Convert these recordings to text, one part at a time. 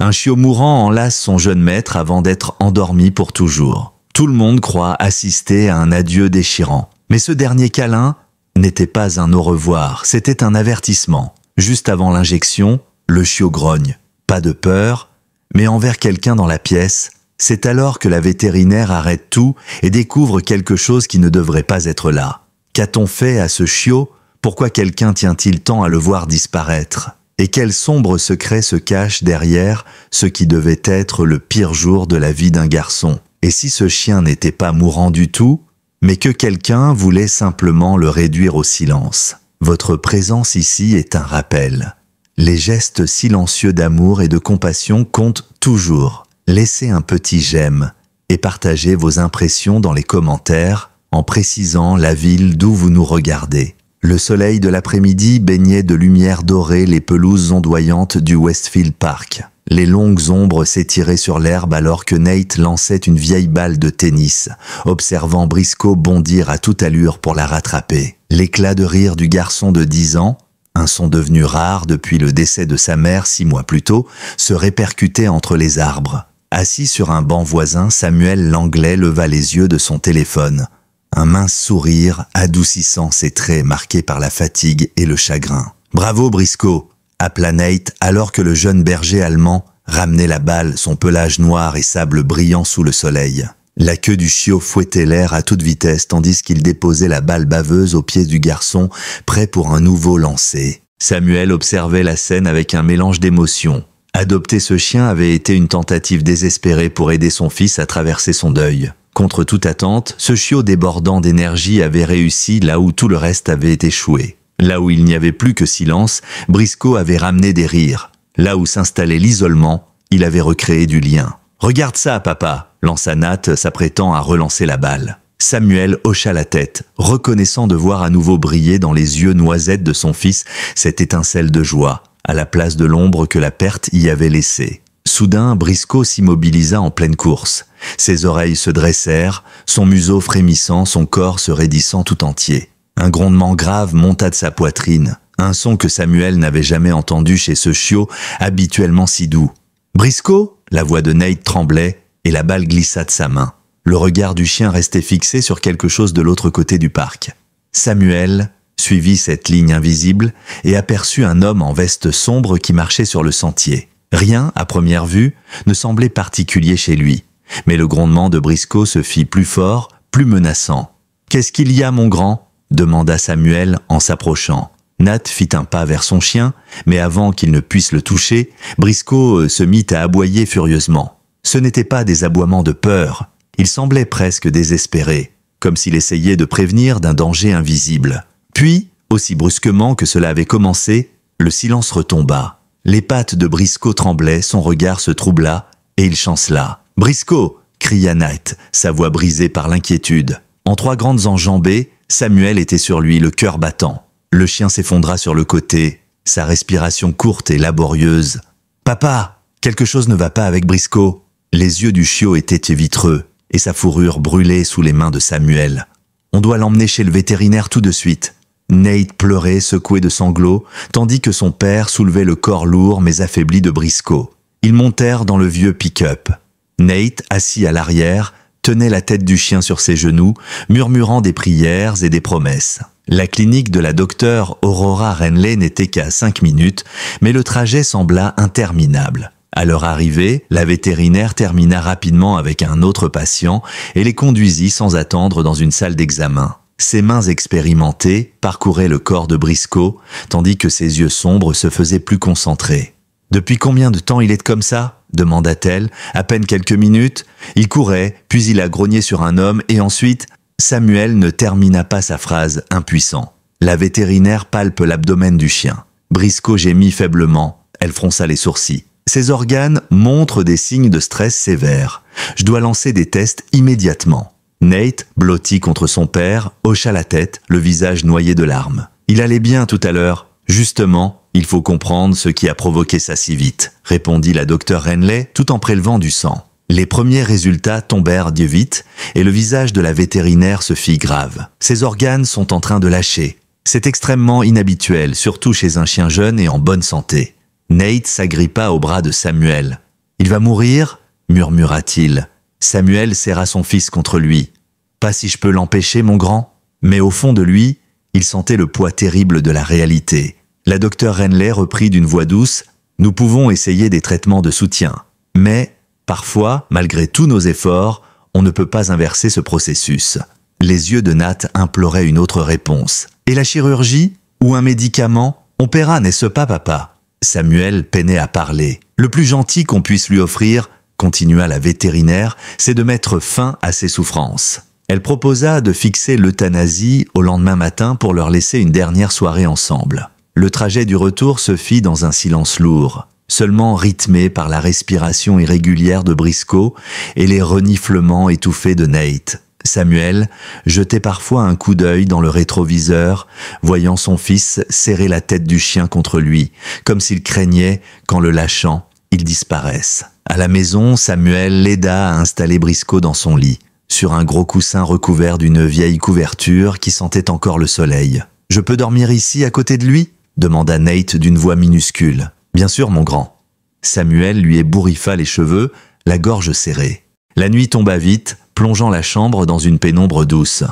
Un chiot mourant enlace son jeune maître avant d'être endormi pour toujours. Tout le monde croit assister à un adieu déchirant. Mais ce dernier câlin n'était pas un au revoir, c'était un avertissement. Juste avant l'injection, le chiot grogne. Pas de peur, mais envers quelqu'un dans la pièce. C'est alors que la vétérinaire arrête tout et découvre quelque chose qui ne devrait pas être là. Qu'a-t-on fait à ce chiot? Pourquoi quelqu'un tient-il tant à le voir disparaître? Et quel sombre secret se cache derrière ce qui devait être le pire jour de la vie d'un garçon? Et si ce chien n'était pas mourant du tout, mais que quelqu'un voulait simplement le réduire au silence? Votre présence ici est un rappel. Les gestes silencieux d'amour et de compassion comptent toujours. Laissez un petit j'aime et partagez vos impressions dans les commentaires en précisant la ville d'où vous nous regardez. Le soleil de l'après-midi baignait de lumière dorée les pelouses ondoyantes du Westfield Park. Les longues ombres s'étiraient sur l'herbe alors que Nate lançait une vieille balle de tennis, observant Briscoe bondir à toute allure pour la rattraper. L'éclat de rire du garçon de 10 ans, un son devenu rare depuis le décès de sa mère 6 mois plus tôt, se répercutait entre les arbres. Assis sur un banc voisin, Samuel Langlais leva les yeux de son téléphone. Un mince sourire adoucissant ses traits marqués par la fatigue et le chagrin. « Bravo Briscoe !» appela Nate alors que le jeune berger allemand ramenait la balle, son pelage noir et sable brillant sous le soleil. La queue du chiot fouettait l'air à toute vitesse tandis qu'il déposait la balle baveuse aux pieds du garçon, prêt pour un nouveau lancer. Samuel observait la scène avec un mélange d'émotions. Adopter ce chien avait été une tentative désespérée pour aider son fils à traverser son deuil. Contre toute attente, ce chiot débordant d'énergie avait réussi là où tout le reste avait échoué. Là où il n'y avait plus que silence, Briscoe avait ramené des rires. Là où s'installait l'isolement, il avait recréé du lien. « Regarde ça, papa !» lança Nat, s'apprêtant à relancer la balle. Samuel hocha la tête, reconnaissant de voir à nouveau briller dans les yeux noisettes de son fils cette étincelle de joie, à la place de l'ombre que la perte y avait laissée. Soudain, Briscoe s'immobilisa en pleine course. Ses oreilles se dressèrent, son museau frémissant, son corps se raidissant tout entier. Un grondement grave monta de sa poitrine, un son que Samuel n'avait jamais entendu chez ce chiot habituellement si doux. « Briscoe ?» La voix de Nate tremblait et la balle glissa de sa main. Le regard du chien restait fixé sur quelque chose de l'autre côté du parc. Samuel suivit cette ligne invisible et aperçut un homme en veste sombre qui marchait sur le sentier. Rien, à première vue, ne semblait particulier chez lui. Mais le grondement de Briscoe se fit plus fort, plus menaçant. « Qu'est-ce qu'il y a, mon grand ?» demanda Samuel en s'approchant. Nat fit un pas vers son chien, mais avant qu'il ne puisse le toucher, Briscoe se mit à aboyer furieusement. Ce n'étaient pas des aboiements de peur, il semblait presque désespéré, comme s'il essayait de prévenir d'un danger invisible. Puis, aussi brusquement que cela avait commencé, le silence retomba. Les pattes de Briscoe tremblaient, son regard se troubla, et il chancela. « Briscoe !» cria Nat, sa voix brisée par l'inquiétude. En 3 grandes enjambées, Samuel était sur lui, le cœur battant. Le chien s'effondra sur le côté, sa respiration courte et laborieuse. « Papa, quelque chose ne va pas avec Briscoe !» Les yeux du chiot étaient vitreux, et sa fourrure brûlait sous les mains de Samuel. « On doit l'emmener chez le vétérinaire tout de suite. » Nate pleurait, secoué de sanglots, tandis que son père soulevait le corps lourd mais affaibli de Briscoe. Ils montèrent dans le vieux pick-up. Nate, assis à l'arrière, tenait la tête du chien sur ses genoux, murmurant des prières et des promesses. La clinique de la docteure Aurora Renley n'était qu'à 5 minutes, mais le trajet sembla interminable. À leur arrivée, la vétérinaire termina rapidement avec un autre patient et les conduisit sans attendre dans une salle d'examen. Ses mains expérimentées parcouraient le corps de Briscoe, tandis que ses yeux sombres se faisaient plus concentrés. « Depuis combien de temps il est comme ça ?» demanda-t-elle. « À peine quelques minutes. Il courait, puis il a grogné sur un homme et ensuite... » Samuel ne termina pas sa phrase, impuissant. La vétérinaire palpe l'abdomen du chien. Briscoe gémit faiblement. Elle fronça les sourcils. Ses organes montrent des signes de stress sévère. Je dois lancer des tests immédiatement. Nate, blotti contre son père, hocha la tête, le visage noyé de larmes. Il allait bien tout à l'heure. Justement, il faut comprendre ce qui a provoqué ça si vite, répondit la docteure Renley tout en prélevant du sang. Les premiers résultats tombèrent vite et le visage de la vétérinaire se fit grave. Ses organes sont en train de lâcher. C'est extrêmement inhabituel, surtout chez un chien jeune et en bonne santé. Nate s'agrippa au bras de Samuel. Il va mourir, murmura-t-il. Samuel serra son fils contre lui. Pas si je peux l'empêcher, mon grand. Mais au fond de lui, il sentait le poids terrible de la réalité. La docteure Renley reprit d'une voix douce. Nous pouvons essayer des traitements de soutien. Mais, parfois, malgré tous nos efforts, on ne peut pas inverser ce processus. Les yeux de Nat imploraient une autre réponse. Et la chirurgie? Ou un médicament? On paiera, n'est-ce pas, papa? Samuel peinait à parler. Le plus gentil qu'on puisse lui offrir, continua la vétérinaire, c'est de mettre fin à ses souffrances. Elle proposa de fixer l'euthanasie au lendemain matin pour leur laisser une dernière soirée ensemble. Le trajet du retour se fit dans un silence lourd, seulement rythmé par la respiration irrégulière de Briscoe et les reniflements étouffés de Nate. Samuel jetait parfois un coup d'œil dans le rétroviseur, voyant son fils serrer la tête du chien contre lui, comme s'il craignait qu'en le lâchant, il disparaisse. À la maison, Samuel l'aida à installer Briscoe dans son lit, sur un gros coussin recouvert d'une vieille couverture qui sentait encore le soleil. « Je peux dormir ici, à côté de lui ?» demanda Nate d'une voix minuscule. « Bien sûr, mon grand. » Samuel lui ébouriffa les cheveux, la gorge serrée. La nuit tomba vite, plongeant la chambre dans une pénombre douce.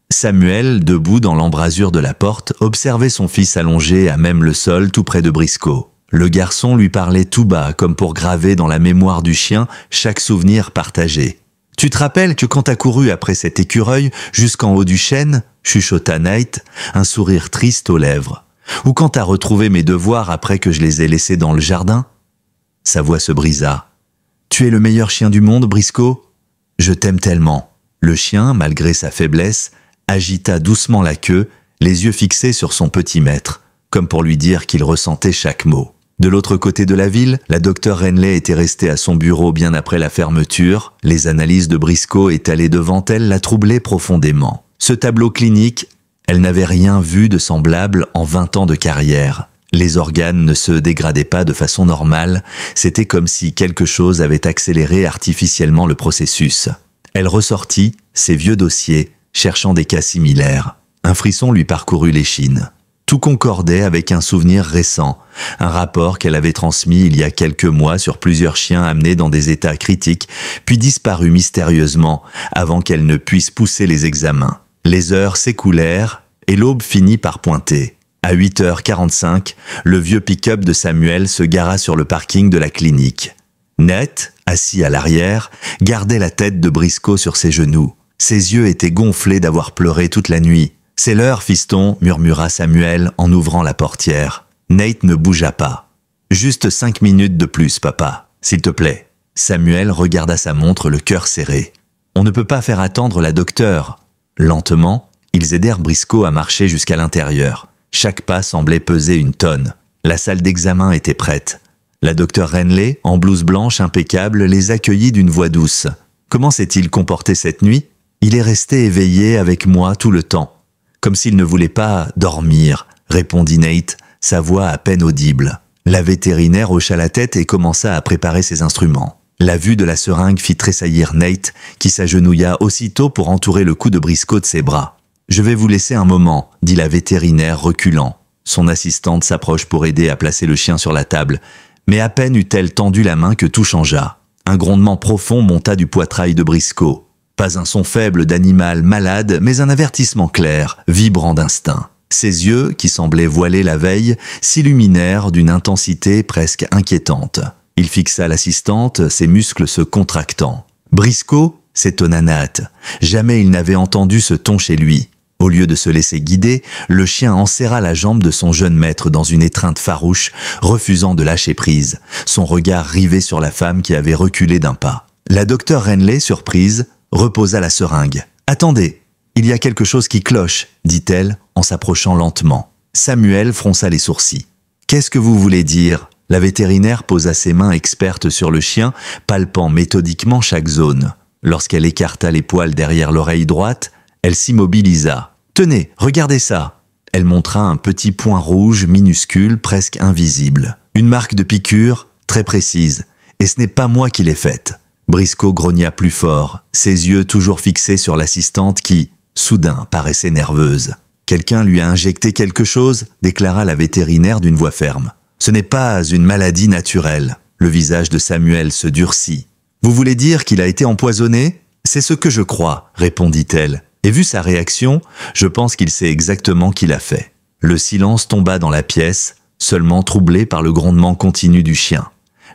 Samuel, debout dans l'embrasure de la porte, observait son fils allongé à même le sol tout près de Briscoe. Le garçon lui parlait tout bas, comme pour graver dans la mémoire du chien chaque souvenir partagé. « Tu te rappelles que quand t'as couru après cet écureuil jusqu'en haut du chêne ?» chuchota Nate, un sourire triste aux lèvres. « Ou quand t'as retrouvé mes devoirs après que je les ai laissés dans le jardin ?» Sa voix se brisa. « Tu es le meilleur chien du monde, Briscoe ? Je t'aime tellement. » Le chien, malgré sa faiblesse, agita doucement la queue, les yeux fixés sur son petit maître, comme pour lui dire qu'il ressentait chaque mot. De l'autre côté de la ville, la docteure Renley était restée à son bureau bien après la fermeture. Les analyses de Briscoe étalées devant elle la troublaient profondément. Ce tableau clinique, elle n'avait rien vu de semblable en 20 ans de carrière. Les organes ne se dégradaient pas de façon normale, c'était comme si quelque chose avait accéléré artificiellement le processus. Elle ressortit ses vieux dossiers, cherchant des cas similaires. Un frisson lui parcourut l'échine. Tout concordait avec un souvenir récent, un rapport qu'elle avait transmis il y a quelques mois sur plusieurs chiens amenés dans des états critiques, puis disparus mystérieusement avant qu'elle ne puisse pousser les examens. Les heures s'écoulèrent et l'aube finit par pointer. À 8h45, le vieux pick-up de Samuel se gara sur le parking de la clinique. Nate, assis à l'arrière, gardait la tête de Briscoe sur ses genoux. Ses yeux étaient gonflés d'avoir pleuré toute la nuit. « C'est l'heure, fiston », murmura Samuel en ouvrant la portière. Nate ne bougea pas. « Juste 5 minutes de plus, papa, s'il te plaît. » Samuel regarda sa montre, le cœur serré. « On ne peut pas faire attendre la docteure. » Lentement, ils aidèrent Briscoe à marcher jusqu'à l'intérieur. Chaque pas semblait peser une tonne. La salle d'examen était prête. La docteure Renley, en blouse blanche impeccable, les accueillit d'une voix douce. « Comment s'est-il comporté cette nuit ? Il est resté éveillé avec moi tout le temps. Comme s'il ne voulait pas dormir, répondit Nate, sa voix à peine audible. La vétérinaire hocha la tête et commença à préparer ses instruments. La vue de la seringue fit tressaillir Nate, qui s'agenouilla aussitôt pour entourer le cou de Briscoe de ses bras. « Je vais vous laisser un moment, » dit la vétérinaire reculant. Son assistante s'approche pour aider à placer le chien sur la table, mais à peine eut-elle tendu la main que tout changea. Un grondement profond monta du poitrail de Briscoe. Pas un son faible d'animal malade, mais un avertissement clair, vibrant d'instinct. Ses yeux, qui semblaient voilés la veille, s'illuminèrent d'une intensité presque inquiétante. Il fixa l'assistante, ses muscles se contractant. « Briscoe » s'étonna Nate. Jamais il n'avait entendu ce ton chez lui. Au lieu de se laisser guider, le chien enserra la jambe de son jeune maître dans une étreinte farouche, refusant de lâcher prise, son regard rivé sur la femme qui avait reculé d'un pas. La docteure Renley, surprise, reposa la seringue. « Attendez, il y a quelque chose qui cloche, » dit-elle en s'approchant lentement. Samuel fronça les sourcils. « Qu'est-ce que vous voulez dire ?» La vétérinaire posa ses mains expertes sur le chien, palpant méthodiquement chaque zone. Lorsqu'elle écarta les poils derrière l'oreille droite, elle s'immobilisa. « Tenez, regardez ça !» Elle montra un petit point rouge minuscule, presque invisible. Une marque de piqûre, très précise. Et ce n'est pas moi qui l'ai faite. Briscoe grogna plus fort, ses yeux toujours fixés sur l'assistante qui, soudain, paraissait nerveuse. « Quelqu'un lui a injecté quelque chose ?» déclara la vétérinaire d'une voix ferme. « Ce n'est pas une maladie naturelle. » Le visage de Samuel se durcit. « Vous voulez dire qu'il a été empoisonné ? C'est ce que je crois, répondit-elle. Et vu sa réaction, je pense qu'il sait exactement qui l'a fait. » Le silence tomba dans la pièce, seulement troublé par le grondement continu du chien.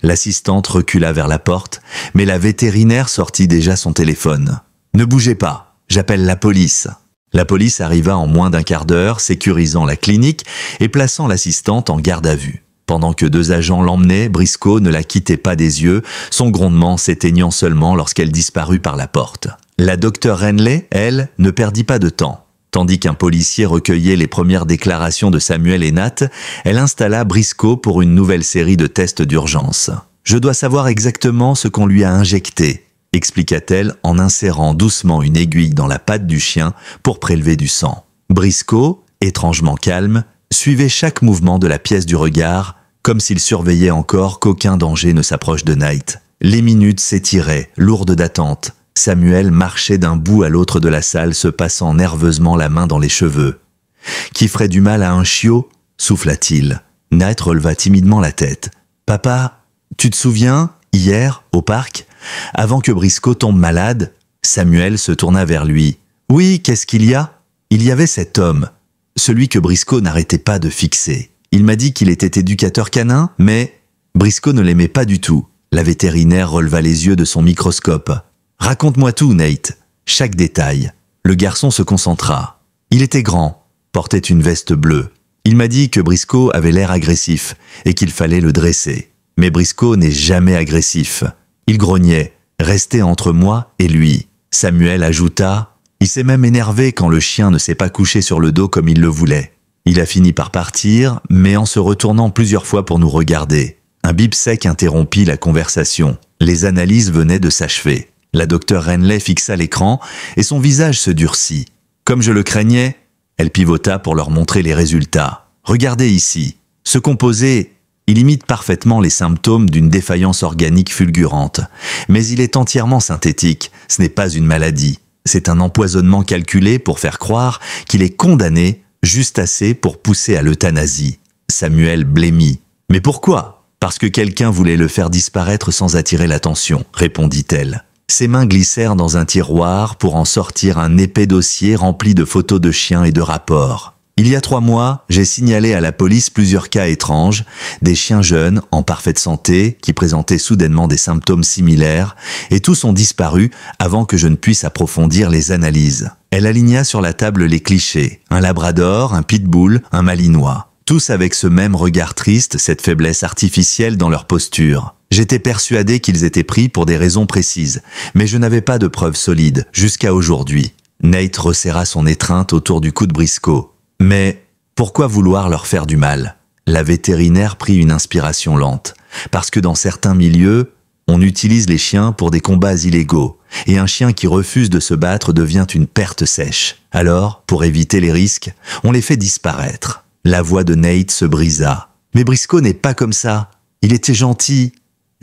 L'assistante recula vers la porte, mais la vétérinaire sortit déjà son téléphone. « Ne bougez pas, j'appelle la police. » La police arriva en moins d'un quart d'heure, sécurisant la clinique et plaçant l'assistante en garde à vue. Pendant que 2 agents l'emmenaient, Briscoe ne la quittait pas des yeux, son grondement s'éteignant seulement lorsqu'elle disparut par la porte. La docteure Renley, elle, ne perdit pas de temps. Tandis qu'un policier recueillait les premières déclarations de Samuel et Nat, elle installa Briscoe pour une nouvelle série de tests d'urgence. « Je dois savoir exactement ce qu'on lui a injecté », expliqua-t-elle en insérant doucement une aiguille dans la patte du chien pour prélever du sang. Briscoe, étrangement calme, suivait chaque mouvement de la pièce du regard, comme s'il surveillait encore qu'aucun danger ne s'approche de Knight. Les minutes s'étiraient, lourdes d'attente. Samuel marchait d'un bout à l'autre de la salle, se passant nerveusement la main dans les cheveux. « Qui ferait du mal à un chiot ?» souffla-t-il. Knight releva timidement la tête. « Papa, tu te souviens, hier, au parc, avant que Briscoe tombe malade ?» Samuel se tourna vers lui. « Oui, qu'est-ce qu'il y a ? Il y avait cet homme, celui que Briscoe n'arrêtait pas de fixer. Il m'a dit qu'il était éducateur canin, mais Briscoe ne l'aimait pas du tout. » La vétérinaire releva les yeux de son microscope. « Raconte-moi tout, Nate, chaque détail. » Le garçon se concentra. Il était grand, portait une veste bleue. Il m'a dit que Briscoe avait l'air agressif et qu'il fallait le dresser. Mais Briscoe n'est jamais agressif. Il grognait, restait entre moi et lui. Samuel ajouta: il s'est même énervé quand le chien ne s'est pas couché sur le dos comme il le voulait. Il a fini par partir, mais en se retournant plusieurs fois pour nous regarder. Un bip sec interrompit la conversation. Les analyses venaient de s'achever. La docteure Renley fixa l'écran et son visage se durcit. Comme je le craignais, elle pivota pour leur montrer les résultats. Regardez ici. Ce composé, il imite parfaitement les symptômes d'une défaillance organique fulgurante. Mais il est entièrement synthétique. Ce n'est pas une maladie. C'est un empoisonnement calculé pour faire croire qu'il est condamné, juste assez pour pousser à l'euthanasie. Samuel blêmit. « Mais pourquoi ? Parce que quelqu'un voulait le faire disparaître sans attirer l'attention, répondit-elle. Ses mains glissèrent dans un tiroir pour en sortir un épais dossier rempli de photos de chiens et de rapports. Il y a 3 mois, j'ai signalé à la police plusieurs cas étranges, des chiens jeunes, en parfaite santé, qui présentaient soudainement des symptômes similaires, et tous ont disparu avant que je ne puisse approfondir les analyses. Elle aligna sur la table les clichés, un labrador, un pitbull, un malinois. Tous avec ce même regard triste, cette faiblesse artificielle dans leur posture. J'étais persuadé qu'ils étaient pris pour des raisons précises, mais je n'avais pas de preuves solides, jusqu'à aujourd'hui. Nate resserra son étreinte autour du cou de Briscoe. Mais pourquoi vouloir leur faire du mal? La vétérinaire prit une inspiration lente. Parce que dans certains milieux, on utilise les chiens pour des combats illégaux, et un chien qui refuse de se battre devient une perte sèche. Alors, pour éviter les risques, on les fait disparaître. La voix de Nate se brisa. « Mais Briscoe n'est pas comme ça. Il était gentil. »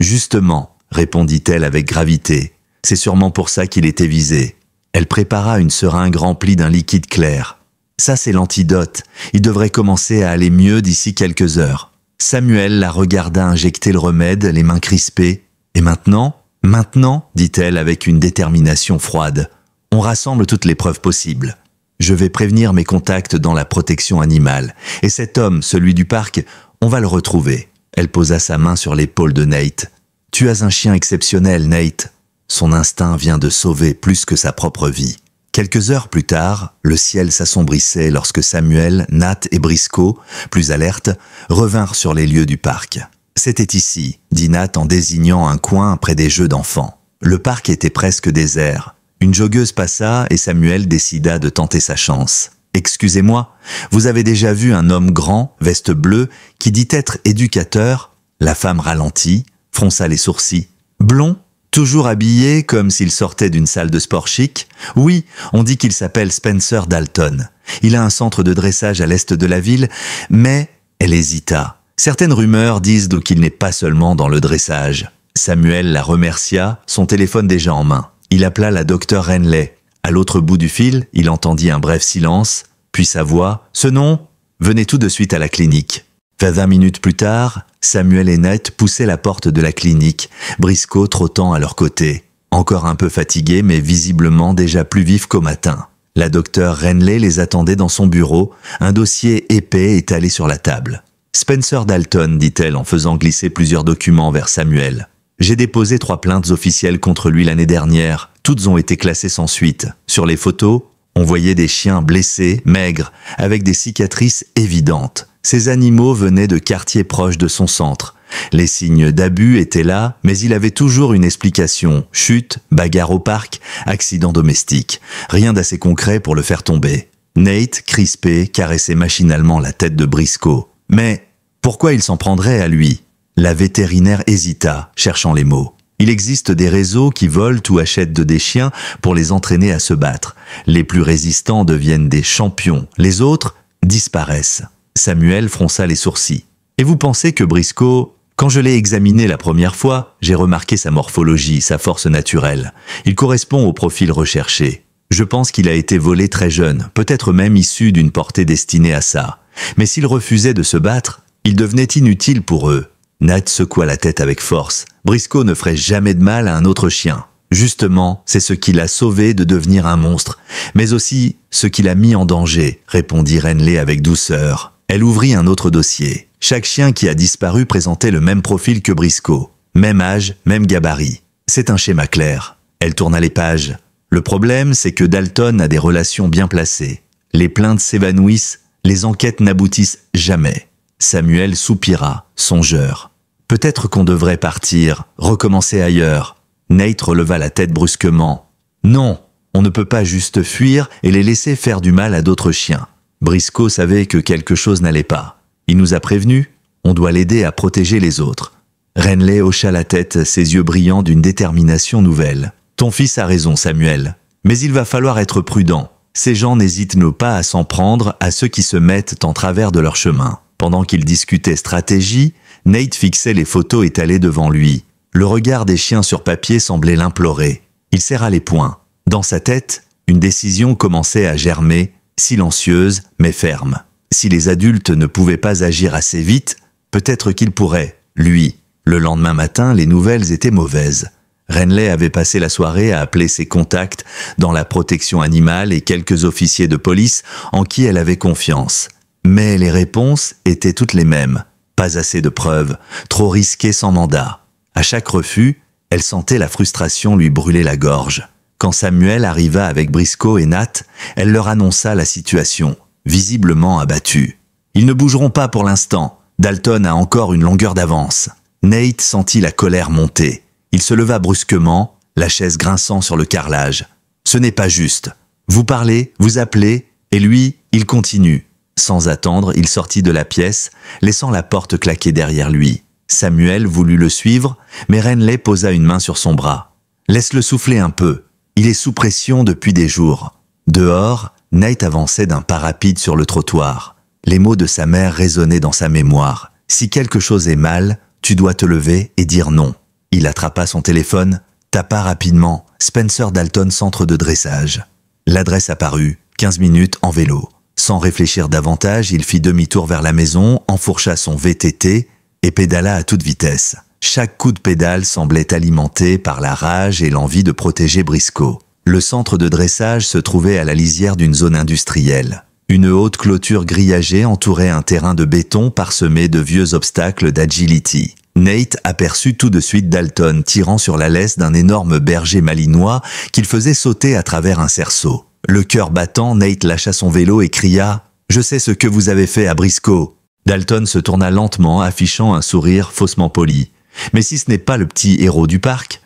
« Justement, » répondit-elle avec gravité. « C'est sûrement pour ça qu'il était visé. » Elle prépara une seringue remplie d'un liquide clair. « Ça, c'est l'antidote. Il devrait commencer à aller mieux d'ici quelques heures. » Samuel la regarda injecter le remède, les mains crispées. « Et maintenant ?»« Maintenant, dit-elle avec une détermination froide. On rassemble toutes les preuves possibles. Je vais prévenir mes contacts dans la protection animale. Et cet homme, celui du parc, on va le retrouver. » Elle posa sa main sur l'épaule de Nate. « Tu as un chien exceptionnel, Nate. » Son instinct vient de sauver plus que sa propre vie. Quelques heures plus tard, le ciel s'assombrissait lorsque Samuel, Nat et Briscoe, plus alertes, revinrent sur les lieux du parc. « C'était ici, » dit Nat en désignant un coin près des jeux d'enfants. Le parc était presque désert. Une joggeuse passa et Samuel décida de tenter sa chance. « Excusez-moi, vous avez déjà vu un homme grand, veste bleue, qui dit être éducateur ?» La femme ralentit, fronça les sourcils. « Blond, toujours habillé comme s'il sortait d'une salle de sport chic ? Oui, on dit qu'il s'appelle Spencer Dalton. Il a un centre de dressage à l'est de la ville, mais... » Elle hésita. Certaines rumeurs disent qu'il n'est pas seulement dans le dressage. Samuel la remercia, son téléphone déjà en main. Il appela la docteure Renley. À l'autre bout du fil, il entendit un bref silence, puis sa voix « Ce nom, venez tout de suite à la clinique. » 20 minutes plus tard, Samuel et Nate poussaient la porte de la clinique, Briscoe trottant à leur côté. Encore un peu fatigué, mais visiblement déjà plus vif qu'au matin. La docteure Renley les attendait dans son bureau, un dossier épais étalé sur la table. « Spencer Dalton », dit-elle en faisant glisser plusieurs documents vers Samuel. « J'ai déposé 3 plaintes officielles contre lui l'année dernière. Toutes ont été classées sans suite. Sur les photos, on voyait des chiens blessés, maigres, avec des cicatrices évidentes. Ces animaux venaient de quartiers proches de son centre. Les signes d'abus étaient là, mais il avait toujours une explication. Chute, bagarre au parc, accident domestique. Rien d'assez concret pour le faire tomber. Nate, crispé, caressait machinalement la tête de Briscoe. Mais pourquoi il s'en prendrait à lui? La vétérinaire hésita, cherchant les mots. Il existe des réseaux qui volent ou achètent des chiens pour les entraîner à se battre. Les plus résistants deviennent des champions, les autres disparaissent. Samuel fronça les sourcils. Et vous pensez que Briscoe... Quand je l'ai examiné la première fois, j'ai remarqué sa morphologie, sa force naturelle. Il correspond au profil recherché. Je pense qu'il a été volé très jeune, peut-être même issu d'une portée destinée à ça. Mais s'il refusait de se battre, il devenait inutile pour eux. Nate secoua la tête avec force. Briscoe ne ferait jamais de mal à un autre chien. Justement, c'est ce qui l'a sauvé de devenir un monstre, mais aussi ce qui l'a mis en danger, répondit Renley avec douceur. Elle ouvrit un autre dossier. Chaque chien qui a disparu présentait le même profil que Briscoe. Même âge, même gabarit. C'est un schéma clair. Elle tourna les pages. Le problème, c'est que Dalton a des relations bien placées. Les plaintes s'évanouissent, les enquêtes n'aboutissent jamais. Samuel soupira, songeur. Peut-être qu'on devrait partir, recommencer ailleurs. Nate releva la tête brusquement. Non, on ne peut pas juste fuir et les laisser faire du mal à d'autres chiens. Briscoe savait que quelque chose n'allait pas. Il nous a prévenus, on doit l'aider à protéger les autres. Renley hocha la tête, ses yeux brillants d'une détermination nouvelle. Ton fils a raison, Samuel. Mais il va falloir être prudent. Ces gens n'hésitent pas à s'en prendre à ceux qui se mettent en travers de leur chemin. Pendant qu'ils discutaient stratégie, Nate fixait les photos étalées devant lui. Le regard des chiens sur papier semblait l'implorer. Il serra les poings. Dans sa tête, une décision commençait à germer, silencieuse mais ferme. Si les adultes ne pouvaient pas agir assez vite, peut-être qu'il pourrait, lui. Le lendemain matin, les nouvelles étaient mauvaises. Renley avait passé la soirée à appeler ses contacts dans la protection animale et quelques officiers de police en qui elle avait confiance. Mais les réponses étaient toutes les mêmes. Pas assez de preuves, trop risqué sans mandat. À chaque refus, elle sentait la frustration lui brûler la gorge. Quand Samuel arriva avec Briscoe et Nate, elle leur annonça la situation, visiblement abattue. Ils ne bougeront pas pour l'instant. Dalton a encore une longueur d'avance. Nate sentit la colère monter. Il se leva brusquement, la chaise grinçant sur le carrelage. Ce n'est pas juste. Vous parlez, vous appelez, et lui, il continue. Sans attendre, il sortit de la pièce, laissant la porte claquer derrière lui. Samuel voulut le suivre, mais Renley posa une main sur son bras. « Laisse-le souffler un peu. Il est sous pression depuis des jours. » Dehors, Nate avançait d'un pas rapide sur le trottoir. Les mots de sa mère résonnaient dans sa mémoire. « Si quelque chose est mal, tu dois te lever et dire non. » Il attrapa son téléphone, tapa rapidement « Spencer Dalton, centre de dressage ». L'adresse apparut, 15 minutes en vélo. Sans réfléchir davantage, il fit demi-tour vers la maison, enfourcha son VTT et pédala à toute vitesse. Chaque coup de pédale semblait alimenté par la rage et l'envie de protéger Briscoe. Le centre de dressage se trouvait à la lisière d'une zone industrielle. Une haute clôture grillagée entourait un terrain de béton parsemé de vieux obstacles d'agility. Nate aperçut tout de suite Dalton tirant sur la laisse d'un énorme berger malinois qu'il faisait sauter à travers un cerceau. Le cœur battant, Nate lâcha son vélo et cria « Je sais ce que vous avez fait à Briscoe ». Dalton se tourna lentement, affichant un sourire faussement poli. « Mais si ce n'est pas le petit héros du parc ?»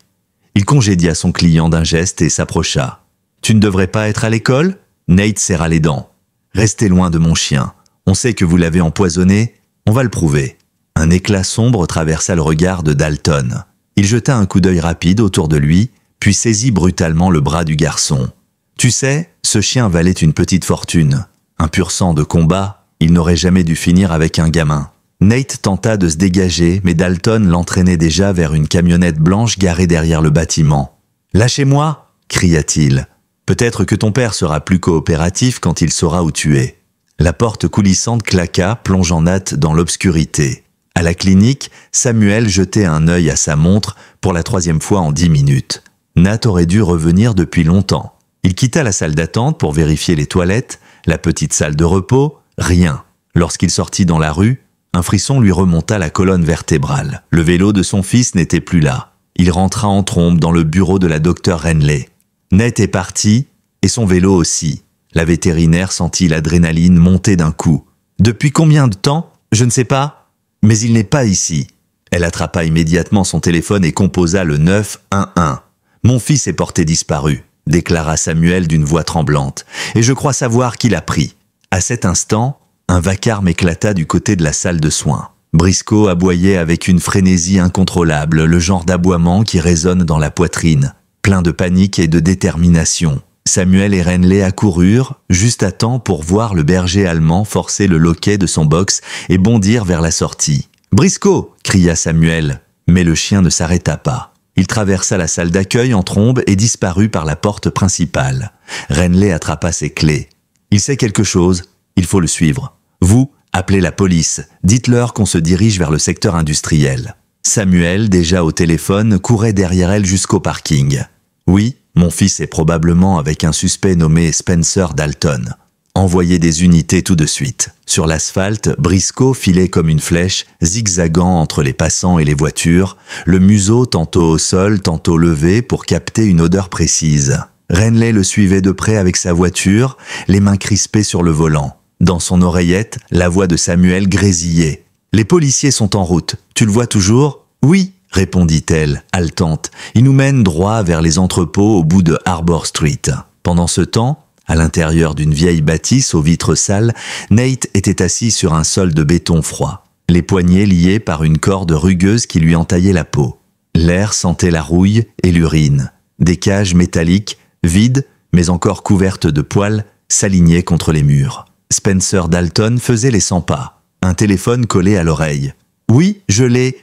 Il congédia son client d'un geste et s'approcha. « Tu ne devrais pas être à l'école ?» Nate serra les dents. « Restez loin de mon chien. On sait que vous l'avez empoisonné. On va le prouver. » Un éclat sombre traversa le regard de Dalton. Il jeta un coup d'œil rapide autour de lui, puis saisit brutalement le bras du garçon. « Tu sais, ce chien valait une petite fortune. Un pur sang de combat, il n'aurait jamais dû finir avec un gamin. » Nate tenta de se dégager, mais Dalton l'entraînait déjà vers une camionnette blanche garée derrière le bâtiment. « Lâchez-moi » cria-t-il. « Peut-être que ton père sera plus coopératif quand il saura où tu es. » La porte coulissante claqua, plongeant Nat dans l'obscurité. À la clinique, Samuel jetait un œil à sa montre pour la 3e fois en 10 minutes. Nat aurait dû revenir depuis longtemps. Il quitta la salle d'attente pour vérifier les toilettes, la petite salle de repos, rien. Lorsqu'il sortit dans la rue, un frisson lui remonta la colonne vertébrale. Le vélo de son fils n'était plus là. Il rentra en trombe dans le bureau de la docteure Renley. Nate est parti, et son vélo aussi. La vétérinaire sentit l'adrénaline monter d'un coup. Depuis combien de temps? Je ne sais pas, mais il n'est pas ici. Elle attrapa immédiatement son téléphone et composa le 911. Mon fils est porté disparu, déclara Samuel d'une voix tremblante, et je crois savoir qui l'a pris. À cet instant, un vacarme éclata du côté de la salle de soins. Briscoe aboyait avec une frénésie incontrôlable, le genre d'aboiement qui résonne dans la poitrine, plein de panique et de détermination. Samuel et Renley accoururent, juste à temps pour voir le berger allemand forcer le loquet de son box et bondir vers la sortie. « Briscoe !» cria Samuel, mais le chien ne s'arrêta pas. Il traversa la salle d'accueil en trombe et disparut par la porte principale. Renley attrapa ses clés. « Il sait quelque chose, il faut le suivre. Vous, appelez la police, dites-leur qu'on se dirige vers le secteur industriel. » Samuel, déjà au téléphone, courait derrière elle jusqu'au parking. « Oui, mon fils est probablement avec un suspect nommé Spencer Dalton. Envoyez des unités tout de suite. » Sur l'asphalte, Briscoe filait comme une flèche, zigzagant entre les passants et les voitures, le museau tantôt au sol, tantôt levé pour capter une odeur précise. Renley le suivait de près avec sa voiture, les mains crispées sur le volant. Dans son oreillette, la voix de Samuel grésillait. « Les policiers sont en route. Tu le vois toujours ? » « Oui, » répondit-elle, haletante. « Il nous mène droit vers les entrepôts au bout de Harbor Street. » Pendant ce temps, à l'intérieur d'une vieille bâtisse aux vitres sales, Nate était assis sur un sol de béton froid, les poignets liés par une corde rugueuse qui lui entaillait la peau. L'air sentait la rouille et l'urine. Des cages métalliques, vides, mais encore couvertes de poils, s'alignaient contre les murs. Spencer Dalton faisait les 100 pas, un téléphone collé à l'oreille. « Oui, je l'ai.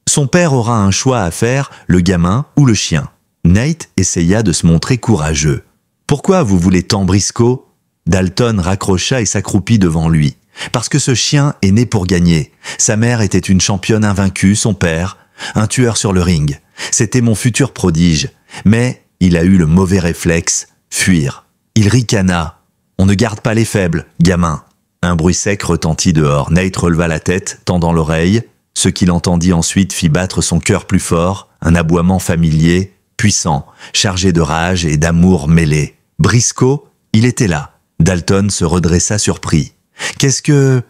Son père aura un choix à faire, le gamin ou le chien. » Nate essaya de se montrer courageux. « Pourquoi vous voulez tant Briscoe ?» Dalton raccrocha et s'accroupit devant lui. « Parce que ce chien est né pour gagner. Sa mère était une championne invaincue, son père, un tueur sur le ring. C'était mon futur prodige. Mais il a eu le mauvais réflexe, fuir. Il ricana. On ne garde pas les faibles, gamin. » Un bruit sec retentit dehors. Nate releva la tête, tendant l'oreille. Ce qu'il entendit ensuite fit battre son cœur plus fort, un aboiement familier, puissant, chargé de rage et d'amour mêlé. Briscoe, il était là. Dalton se redressa surpris. « Qu'est-ce que... »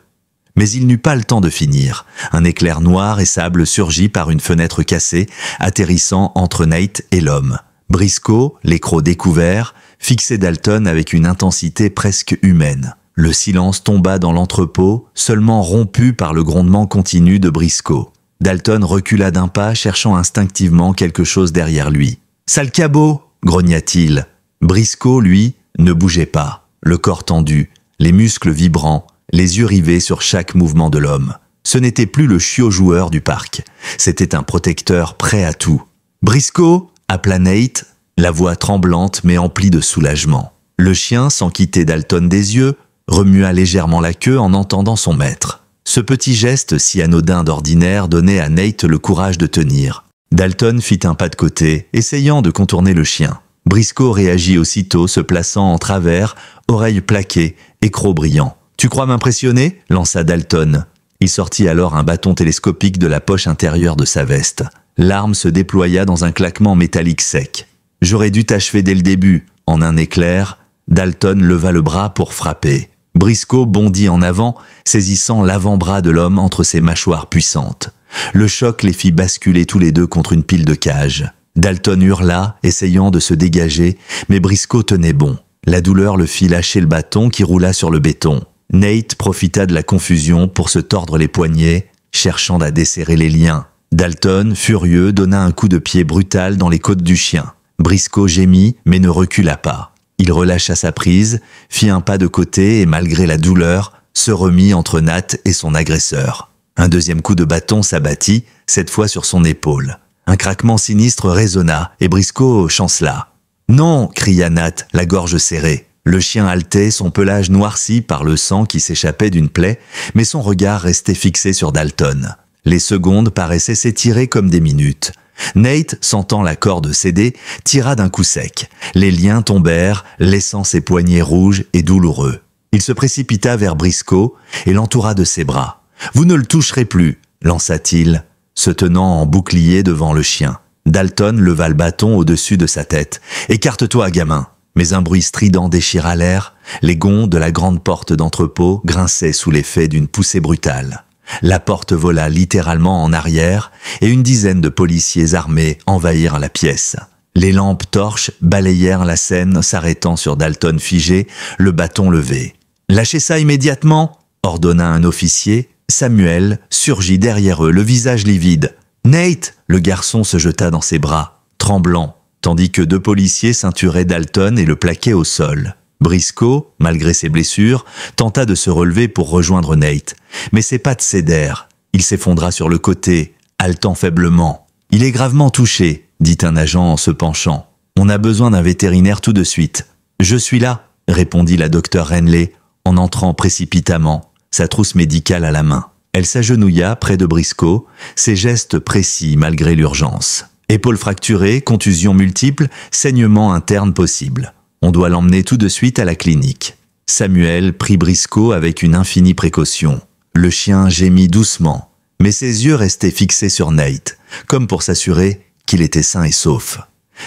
Mais il n'eut pas le temps de finir. Un éclair noir et sable surgit par une fenêtre cassée, atterrissant entre Nate et l'homme. Briscoe, les crocs découverts, fixait Dalton avec une intensité presque humaine. Le silence tomba dans l'entrepôt, seulement rompu par le grondement continu de Briscoe. Dalton recula d'un pas, cherchant instinctivement quelque chose derrière lui. « Sale cabot !» grogna-t-il. Briscoe, lui, ne bougeait pas, le corps tendu, les muscles vibrants, les yeux rivés sur chaque mouvement de l'homme. Ce n'était plus le chiot joueur du parc, c'était un protecteur prêt à tout. « Briscoe !» appela Nate, la voix tremblante mais emplie de soulagement. Le chien, sans quitter Dalton des yeux, remua légèrement la queue en entendant son maître. Ce petit geste si anodin d'ordinaire donnait à Nate le courage de tenir. Dalton fit un pas de côté, essayant de contourner le chien. Briscoe réagit aussitôt, se plaçant en travers, oreilles plaquées, écrou brillant. « Tu crois m'impressionner ?» lança Dalton. Il sortit alors un bâton télescopique de la poche intérieure de sa veste. L'arme se déploya dans un claquement métallique sec. « J'aurais dû t'achever dès le début. » En un éclair, Dalton leva le bras pour frapper. Briscoe bondit en avant, saisissant l'avant-bras de l'homme entre ses mâchoires puissantes. Le choc les fit basculer tous les deux contre une pile de cages. Dalton hurla, essayant de se dégager, mais Briscoe tenait bon. La douleur le fit lâcher le bâton qui roula sur le béton. Nate profita de la confusion pour se tordre les poignets, cherchant à desserrer les liens. Dalton, furieux, donna un coup de pied brutal dans les côtes du chien. Briscoe gémit, mais ne recula pas. Il relâcha sa prise, fit un pas de côté et malgré la douleur, se remit entre Nat et son agresseur. Un deuxième coup de bâton s'abattit, cette fois sur son épaule. Un craquement sinistre résonna et Briscoe chancela. « Non !» cria Nat, la gorge serrée. Le chien haletait, son pelage noirci par le sang qui s'échappait d'une plaie, mais son regard restait fixé sur Dalton. Les secondes paraissaient s'étirer comme des minutes. Nate, sentant la corde céder, tira d'un coup sec. Les liens tombèrent, laissant ses poignets rouges et douloureux. Il se précipita vers Briscoe et l'entoura de ses bras. « Vous ne le toucherez plus », lança-t-il, se tenant en bouclier devant le chien. Dalton leva le bâton au-dessus de sa tête. « Écarte-toi, gamin !» Mais un bruit strident déchira l'air. Les gonds de la grande porte d'entrepôt grinçaient sous l'effet d'une poussée brutale. La porte vola littéralement en arrière et une dizaine de policiers armés envahirent la pièce. Les lampes torches balayèrent la scène, s'arrêtant sur Dalton figé, le bâton levé. « Lâchez ça immédiatement !» ordonna un officier. Samuel surgit derrière eux, le visage livide. « Nate !» Le garçon se jeta dans ses bras, tremblant, tandis que 2 policiers ceinturaient Dalton et le plaquaient au sol. Briscoe, malgré ses blessures, tenta de se relever pour rejoindre Nate, mais ses pattes cédèrent. Il s'effondra sur le côté, haletant faiblement. « Il est gravement touché », dit un agent en se penchant. « On a besoin d'un vétérinaire tout de suite. »« Je suis là », répondit la docteure Renley, en entrant précipitamment, sa trousse médicale à la main. Elle s'agenouilla près de Briscoe, ses gestes précis malgré l'urgence. Épaules fracturées, contusions multiples, saignements internes possibles. On doit l'emmener tout de suite à la clinique. Samuel prit Briscoe avec une infinie précaution. Le chien gémit doucement, mais ses yeux restaient fixés sur Nate, comme pour s'assurer qu'il était sain et sauf.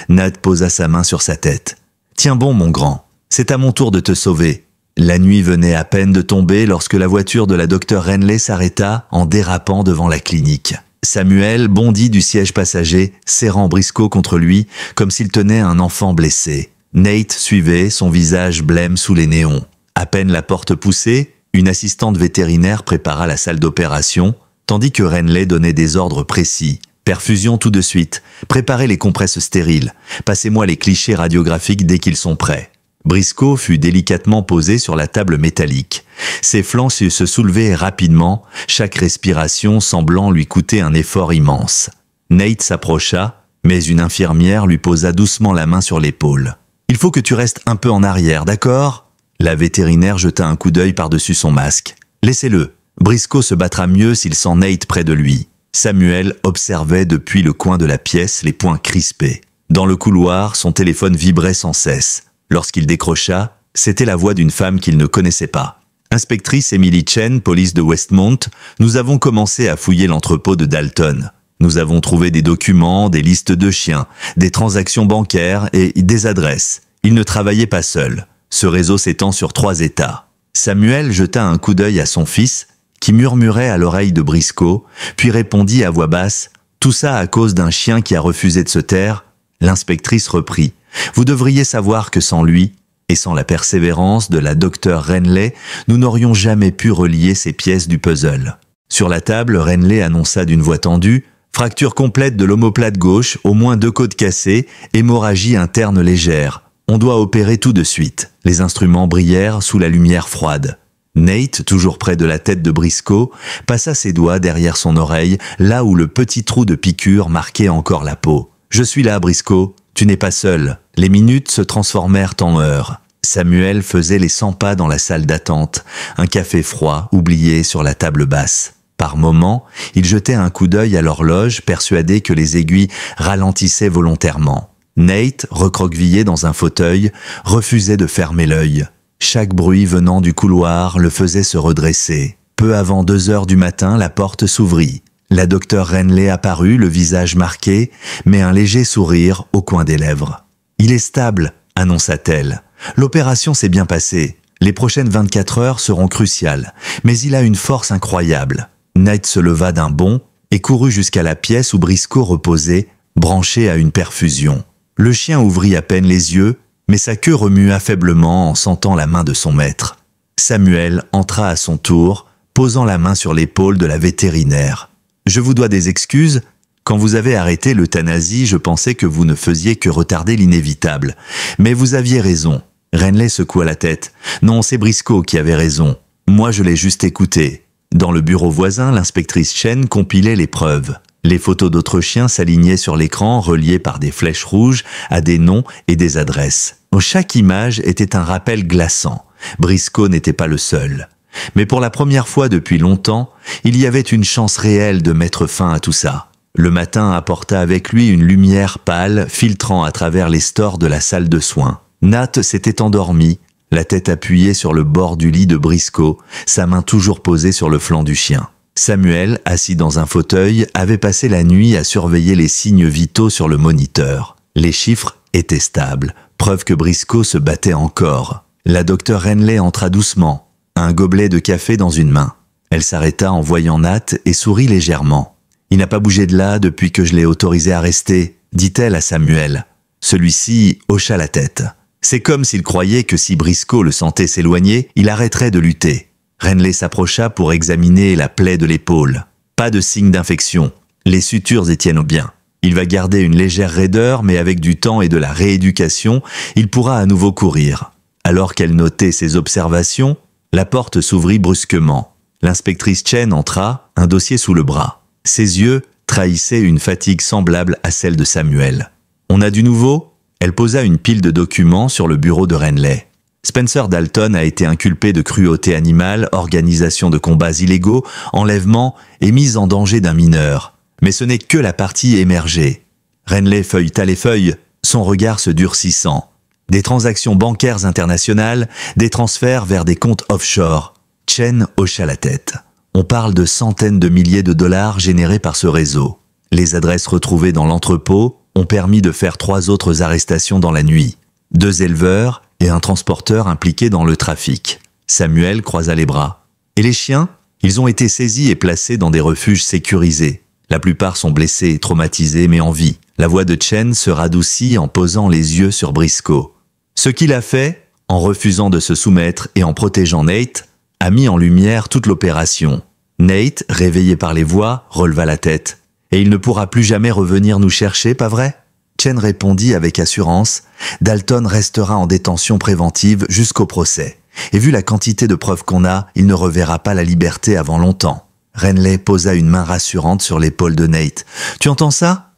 Nate posa sa main sur sa tête. « Tiens bon, mon grand, c'est à mon tour de te sauver. » La nuit venait à peine de tomber lorsque la voiture de la docteure Renley s'arrêta en dérapant devant la clinique. Samuel bondit du siège passager, serrant Briscoe contre lui, comme s'il tenait un enfant blessé. Nate suivait, son visage blême sous les néons. À peine la porte poussée, une assistante vétérinaire prépara la salle d'opération, tandis que Renley donnait des ordres précis. Perfusion tout de suite, préparez les compresses stériles, passez-moi les clichés radiographiques dès qu'ils sont prêts. Briscoe fut délicatement posé sur la table métallique. Ses flancs se soulevaient rapidement, chaque respiration semblant lui coûter un effort immense. Nate s'approcha, mais une infirmière lui posa doucement la main sur l'épaule. « Il faut que tu restes un peu en arrière, d'accord ?» La vétérinaire jeta un coup d'œil par-dessus son masque. « Laissez-le. Briscoe se battra mieux s'il sent Nate près de lui. » Samuel observait depuis le coin de la pièce, les poings crispés. Dans le couloir, son téléphone vibrait sans cesse. Lorsqu'il décrocha, c'était la voix d'une femme qu'il ne connaissait pas. « Inspectrice Emily Chen, police de Westmont, nous avons commencé à fouiller l'entrepôt de Dalton. Nous avons trouvé des documents, des listes de chiens, des transactions bancaires et des adresses. Il ne travaillait pas seul. Ce réseau s'étend sur 3 États. » Samuel jeta un coup d'œil à son fils, qui murmurait à l'oreille de Briscoe, puis répondit à voix basse « Tout ça à cause d'un chien qui a refusé de se taire ?» L'inspectrice reprit. « Vous devriez savoir que sans lui, et sans la persévérance de la docteure Renley, nous n'aurions jamais pu relier ces pièces du puzzle. » Sur la table, Renley annonça d'une voix tendue « Fracture complète de l'omoplate gauche, au moins 2 côtes cassées, hémorragie interne légère. On doit opérer tout de suite. » Les instruments brillèrent sous la lumière froide. Nate, toujours près de la tête de Briscoe, passa ses doigts derrière son oreille, là où le petit trou de piqûre marquait encore la peau. « Je suis là, Briscoe. Tu n'es pas seul. » Les minutes se transformèrent en heures. Samuel faisait les 100 pas dans la salle d'attente, un café froid oublié sur la table basse. Par moments, il jetait un coup d'œil à l'horloge, persuadé que les aiguilles ralentissaient volontairement. Nate, recroquevillé dans un fauteuil, refusait de fermer l'œil. Chaque bruit venant du couloir le faisait se redresser. Peu avant 2 heures du matin, la porte s'ouvrit. La docteure Renley apparut, le visage marqué, mais un léger sourire au coin des lèvres. « Il est stable », annonça-t-elle. « L'opération s'est bien passée. Les prochaines 24 heures seront cruciales, mais il a une force incroyable. » Nate se leva d'un bond et courut jusqu'à la pièce où Briscoe reposait, branché à une perfusion. Le chien ouvrit à peine les yeux, mais sa queue remua faiblement en sentant la main de son maître. Samuel entra à son tour, posant la main sur l'épaule de la vétérinaire. « Je vous dois des excuses. Quand vous avez arrêté l'euthanasie, je pensais que vous ne faisiez que retarder l'inévitable. Mais vous aviez raison. » Renley secoua la tête. « Non, c'est Briscoe qui avait raison. Moi, je l'ai juste écouté. » Dans le bureau voisin, l'inspectrice Chen compilait les preuves. Les photos d'autres chiens s'alignaient sur l'écran, reliées par des flèches rouges à des noms et des adresses. Chaque image était un rappel glaçant. Briscoe n'était pas le seul. Mais pour la première fois depuis longtemps, il y avait une chance réelle de mettre fin à tout ça. Le matin apporta avec lui une lumière pâle filtrant à travers les stores de la salle de soins. Nat s'était endormi, la tête appuyée sur le bord du lit de Briscoe, sa main toujours posée sur le flanc du chien. Samuel, assis dans un fauteuil, avait passé la nuit à surveiller les signes vitaux sur le moniteur. Les chiffres étaient stables, preuve que Briscoe se battait encore. La docteure Henley entra doucement, un gobelet de café dans une main. Elle s'arrêta en voyant Nat et sourit légèrement. « Il n'a pas bougé de là depuis que je l'ai autorisé à rester », dit-elle à Samuel. Celui-ci hocha la tête. C'est comme s'il croyait que si Briscoe le sentait s'éloigner, il arrêterait de lutter. Henley s'approcha pour examiner la plaie de l'épaule. Pas de signe d'infection. Les sutures y tiennent bien. Il va garder une légère raideur, mais avec du temps et de la rééducation, il pourra à nouveau courir. Alors qu'elle notait ses observations, la porte s'ouvrit brusquement. L'inspectrice Chen entra, un dossier sous le bras. Ses yeux trahissaient une fatigue semblable à celle de Samuel. « On a du nouveau ?» Elle posa une pile de documents sur le bureau de Henley. Spencer Dalton a été inculpé de cruauté animale, organisation de combats illégaux, enlèvement et mise en danger d'un mineur. Mais ce n'est que la partie émergée. Henley feuilleta les feuilles, son regard se durcissant. Des transactions bancaires internationales, des transferts vers des comptes offshore. Chen hocha la tête. On parle de centaines de milliers de dollars générés par ce réseau. Les adresses retrouvées dans l'entrepôt ont permis de faire 3 autres arrestations dans la nuit. 2 éleveurs et un transporteur impliqué dans le trafic. Samuel croisa les bras. Et les chiens? Ils ont été saisis et placés dans des refuges sécurisés. La plupart sont blessés et traumatisés, mais en vie. La voix de Chen se radoucit en posant les yeux sur Briscoe. Ce qu'il a fait, en refusant de se soumettre et en protégeant Nate, a mis en lumière toute l'opération. Nate, réveillé par les voix, releva la tête. « Et il ne pourra plus jamais revenir nous chercher, pas vrai ?» Chen répondit avec assurance. Dalton restera en détention préventive jusqu'au procès. Et vu la quantité de preuves qu'on a, il ne reverra pas la liberté avant longtemps. Henley posa une main rassurante sur l'épaule de Nate. « Tu entends ça ?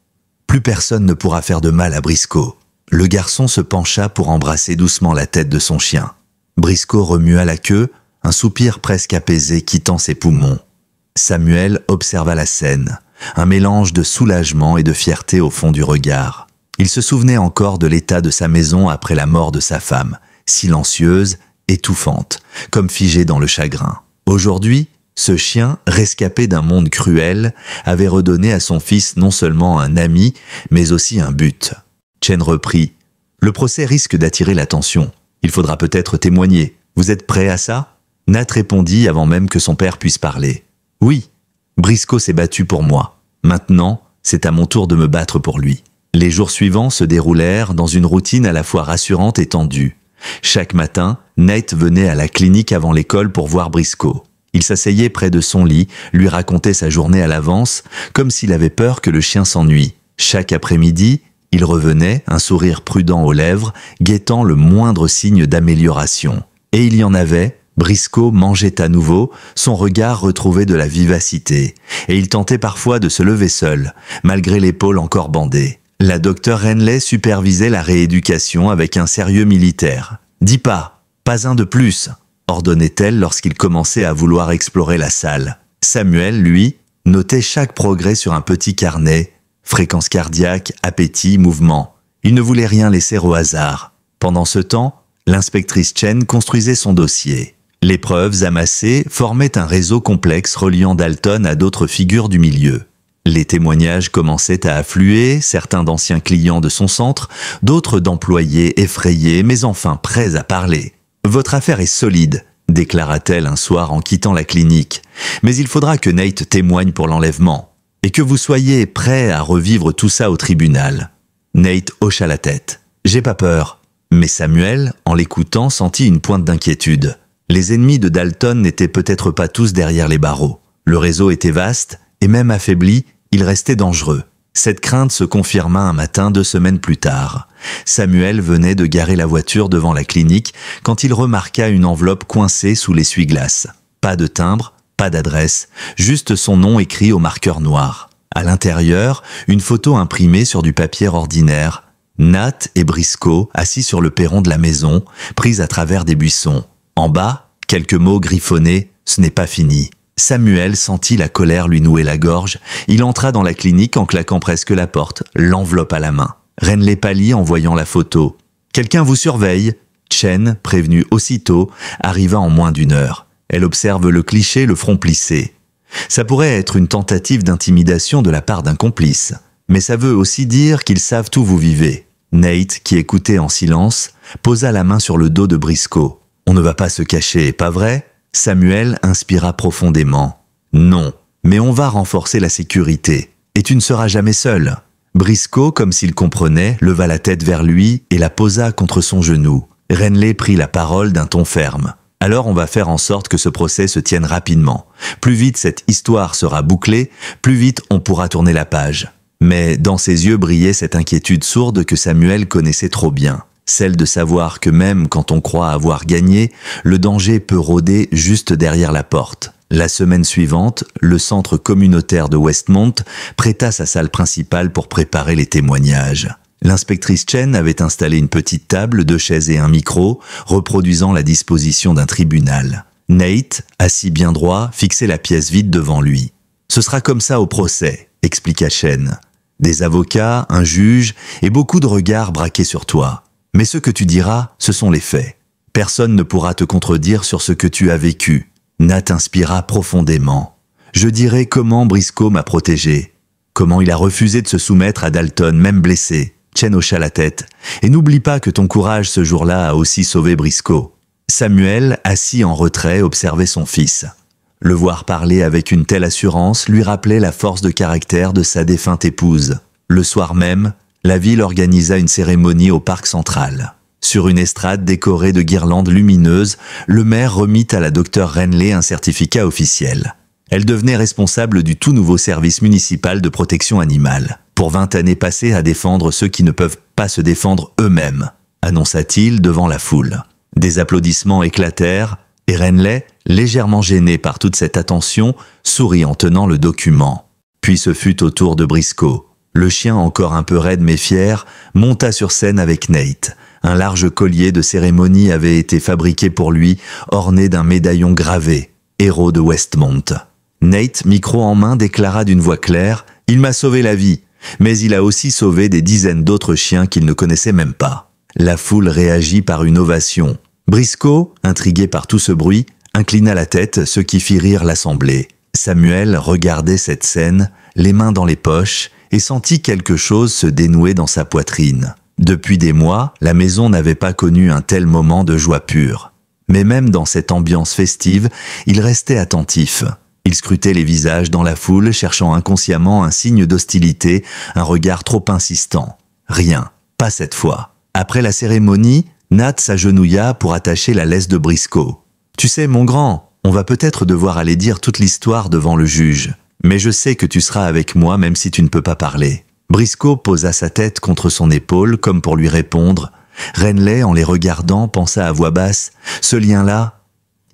Plus personne ne pourra faire de mal à Briscoe. » Le garçon se pencha pour embrasser doucement la tête de son chien. Briscoe remua la queue, un soupir presque apaisé quittant ses poumons. Samuel observa la scène, un mélange de soulagement et de fierté au fond du regard. Il se souvenait encore de l'état de sa maison après la mort de sa femme, silencieuse, étouffante, comme figée dans le chagrin. Aujourd'hui, ce chien, rescapé d'un monde cruel, avait redonné à son fils non seulement un ami, mais aussi un but. Chen reprit. « Le procès risque d'attirer l'attention. Il faudra peut-être témoigner. Vous êtes prêt à ça ?» Nat répondit avant même que son père puisse parler. « Oui, Briscoe s'est battu pour moi. Maintenant, c'est à mon tour de me battre pour lui. » Les jours suivants se déroulèrent dans une routine à la fois rassurante et tendue. Chaque matin, Nate venait à la clinique avant l'école pour voir Briscoe. Il s'asseyait près de son lit, lui racontait sa journée à l'avance, comme s'il avait peur que le chien s'ennuie. Chaque après-midi, il revenait, un sourire prudent aux lèvres, guettant le moindre signe d'amélioration. Et il y en avait. Briscoe mangeait à nouveau, son regard retrouvait de la vivacité, et il tentait parfois de se lever seul, malgré l'épaule encore bandée. La docteure Henley supervisait la rééducation avec un sérieux militaire. « Dis pas un de plus !» ordonnait-elle lorsqu'il commençait à vouloir explorer la salle. Samuel, lui, notait chaque progrès sur un petit carnet, fréquence cardiaque, appétit, mouvement. Il ne voulait rien laisser au hasard. Pendant ce temps, l'inspectrice Chen construisait son dossier. Les preuves amassées formaient un réseau complexe reliant Dalton à d'autres figures du milieu. Les témoignages commençaient à affluer, certains d'anciens clients de son centre, d'autres d'employés effrayés, mais enfin prêts à parler. « Votre affaire est solide », déclara-t-elle un soir en quittant la clinique. « Mais il faudra que Nate témoigne pour l'enlèvement, et que vous soyez prêt à revivre tout ça au tribunal. » Nate hocha la tête. « J'ai pas peur. » Mais Samuel, en l'écoutant, sentit une pointe d'inquiétude. Les ennemis de Dalton n'étaient peut-être pas tous derrière les barreaux. Le réseau était vaste, et même affaibli, il restait dangereux. Cette crainte se confirma un matin 2 semaines plus tard. Samuel venait de garer la voiture devant la clinique quand il remarqua une enveloppe coincée sous l'essuie-glace. Pas de timbre, pas d'adresse, juste son nom écrit au marqueur noir. À l'intérieur, une photo imprimée sur du papier ordinaire. Nat et Briscoe assis sur le perron de la maison, prise à travers des buissons. En bas, quelques mots griffonnés, ce n'est pas fini. Samuel sentit la colère lui nouer la gorge. Il entra dans la clinique en claquant presque la porte, l'enveloppe à la main. Renly pâlit en voyant la photo. « Quelqu'un vous surveille !» Chen, prévenue aussitôt, arriva en moins d'une heure. Elle observe le cliché, le front plissé. Ça pourrait être une tentative d'intimidation de la part d'un complice. Mais ça veut aussi dire qu'ils savent où vous vivez. Nate, qui écoutait en silence, posa la main sur le dos de Briscoe. « On ne va pas se cacher, pas vrai ?» Samuel inspira profondément. « Non, mais on va renforcer la sécurité. Et tu ne seras jamais seul. » Briscoe, comme s'il comprenait, leva la tête vers lui et la posa contre son genou. Renly prit la parole d'un ton ferme. « Alors on va faire en sorte que ce procès se tienne rapidement. Plus vite cette histoire sera bouclée, plus vite on pourra tourner la page. » Mais dans ses yeux brillait cette inquiétude sourde que Samuel connaissait trop bien. Celle de savoir que même quand on croit avoir gagné, le danger peut rôder juste derrière la porte. La semaine suivante, le centre communautaire de Westmont prêta sa salle principale pour préparer les témoignages. L'inspectrice Chen avait installé une petite table, 2 chaises et un micro, reproduisant la disposition d'un tribunal. Nate, assis bien droit, fixait la pièce vide devant lui. « Ce sera comme ça au procès », expliqua Chen. « Des avocats, un juge et beaucoup de regards braqués sur toi. Mais ce que tu diras, ce sont les faits. Personne ne pourra te contredire sur ce que tu as vécu. » Nat inspira profondément. « Je dirai comment Briscoe m'a protégé. Comment il a refusé de se soumettre à Dalton, même blessé. » Chen hocha la tête. « Et n'oublie pas que ton courage ce jour-là a aussi sauvé Briscoe. » Samuel, assis en retrait, observait son fils. Le voir parler avec une telle assurance lui rappelait la force de caractère de sa défunte épouse. Le soir même, la ville organisa une cérémonie au parc central. Sur une estrade décorée de guirlandes lumineuses, le maire remit à la docteure Renly un certificat officiel. Elle devenait responsable du tout nouveau service municipal de protection animale, pour 20 années passées à défendre ceux qui ne peuvent pas se défendre eux-mêmes, annonça-t-il devant la foule. Des applaudissements éclatèrent, et Renly, légèrement gêné par toute cette attention, sourit en tenant le document. Puis ce fut au tour de Briscoe. Le chien, encore un peu raide mais fier, monta sur scène avec Nate. Un large collier de cérémonie avait été fabriqué pour lui, orné d'un médaillon gravé, héros de Westmont. Nate, micro en main, déclara d'une voix claire « Il m'a sauvé la vie, mais il a aussi sauvé des dizaines d'autres chiens qu'il ne connaissait même pas. » La foule réagit par une ovation. Briscoe, intrigué par tout ce bruit, inclina la tête, ce qui fit rire l'assemblée. Samuel regardait cette scène, les mains dans les poches, et sentit quelque chose se dénouer dans sa poitrine. Depuis des mois, la maison n'avait pas connu un tel moment de joie pure. Mais même dans cette ambiance festive, il restait attentif. Il scrutait les visages dans la foule, cherchant inconsciemment un signe d'hostilité, un regard trop insistant. Rien, pas cette fois. Après la cérémonie, Nat s'agenouilla pour attacher la laisse de Briscoe. « Tu sais, mon grand, on va peut-être devoir aller dire toute l'histoire devant le juge. Mais je sais que tu seras avec moi même si tu ne peux pas parler. » Briscoe posa sa tête contre son épaule comme pour lui répondre. Renly, en les regardant, pensa à voix basse « Ce lien-là,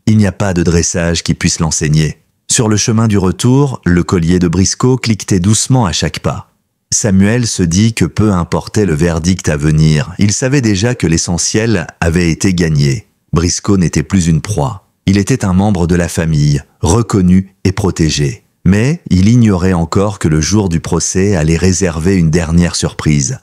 il n'y a pas de dressage qui puisse l'enseigner. » Sur le chemin du retour, le collier de Briscoe cliquetait doucement à chaque pas. Samuel se dit que peu importait le verdict à venir, il savait déjà que l'essentiel avait été gagné. Briscoe n'était plus une proie. Il était un membre de la famille, reconnu et protégé. Mais il ignorait encore que le jour du procès allait réserver une dernière surprise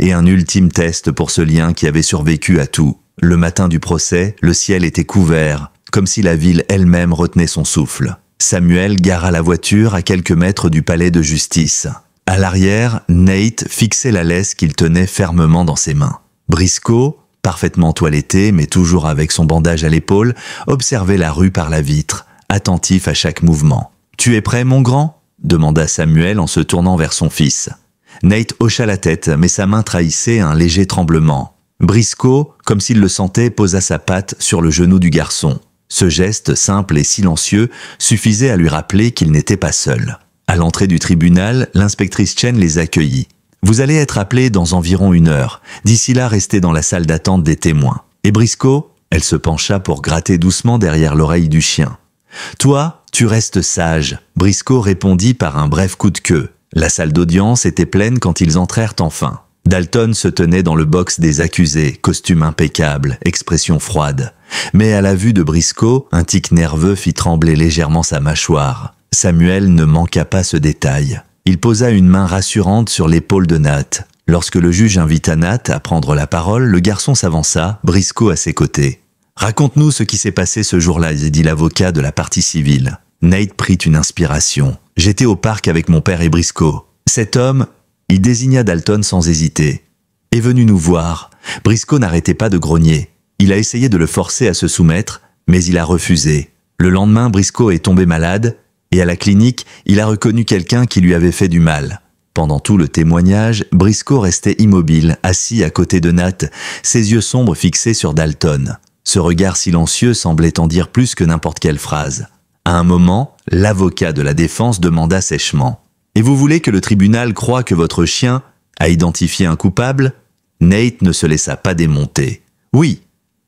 et un ultime test pour ce lien qui avait survécu à tout. Le matin du procès, le ciel était couvert, comme si la ville elle-même retenait son souffle. Samuel gara la voiture à quelques mètres du palais de justice. À l'arrière, Nate fixait la laisse qu'il tenait fermement dans ses mains. Briscoe, parfaitement toiletté mais toujours avec son bandage à l'épaule, observait la rue par la vitre, attentif à chaque mouvement. « Tu es prêt, mon grand ?» demanda Samuel en se tournant vers son fils. Nate hocha la tête, mais sa main trahissait un léger tremblement. Briscoe, comme s'il le sentait, posa sa patte sur le genou du garçon. Ce geste simple et silencieux suffisait à lui rappeler qu'il n'était pas seul. À l'entrée du tribunal, l'inspectrice Chen les accueillit. « Vous allez être appelés dans environ 1 heure. D'ici là, restez dans la salle d'attente des témoins. Et Briscoe ?» Elle se pencha pour gratter doucement derrière l'oreille du chien. « Toi, tu restes sage. » Briscoe répondit par un bref coup de queue. La salle d'audience était pleine quand ils entrèrent enfin. Dalton se tenait dans le box des accusés, costume impeccable, expression froide. Mais à la vue de Briscoe, un tic nerveux fit trembler légèrement sa mâchoire. Samuel ne manqua pas ce détail. Il posa une main rassurante sur l'épaule de Nat. Lorsque le juge invita Nat à prendre la parole, le garçon s'avança, Briscoe à ses côtés. « Raconte-nous ce qui s'est passé ce jour-là », dit l'avocat de la partie civile. Nate prit une inspiration. « J'étais au parc avec mon père et Briscoe. Cet homme, il désigna Dalton sans hésiter, est venu nous voir. Briscoe n'arrêtait pas de grogner. Il a essayé de le forcer à se soumettre, mais il a refusé. Le lendemain, Briscoe est tombé malade, et à la clinique, il a reconnu quelqu'un qui lui avait fait du mal. Pendant tout le témoignage, Briscoe restait immobile, assis à côté de Nat, ses yeux sombres fixés sur Dalton. Ce regard silencieux semblait en dire plus que n'importe quelle phrase. À un moment, l'avocat de la défense demanda sèchement « Et vous voulez que le tribunal croie que votre chien a identifié un coupable ?» Nate ne se laissa pas démonter. « Oui,